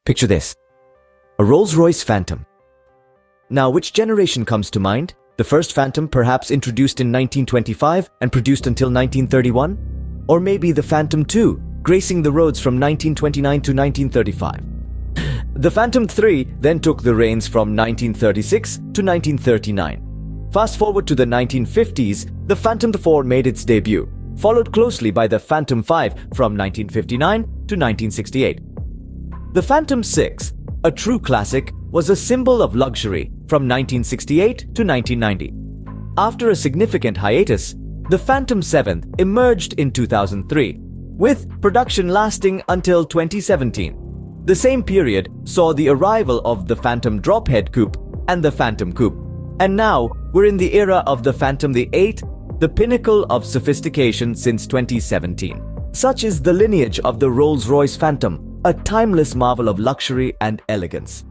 Picture this: a Rolls-Royce Phantom. Now, which generation comes to mind? The first Phantom, perhaps introduced in 1925 and produced until 1931? Or maybe the Phantom 2, gracing the roads from 1929 to 1935? The Phantom 3 then took the reins from 1936 to 1939. Fast forward to the 1950s, the Phantom 4 made its debut, followed closely by the Phantom 5 from 1959 to 1968. The Phantom 6, a true classic, was a symbol of luxury from 1968 to 1990. After a significant hiatus, the Phantom 7 emerged in 2003, with production lasting until 2017. The same period saw the arrival of the Phantom Drophead Coupe and the Phantom Coupe. And now, we're in the era of the Phantom 8, the pinnacle of sophistication since 2017. Such is the lineage of the Rolls-Royce Phantom, a timeless marvel of luxury and elegance.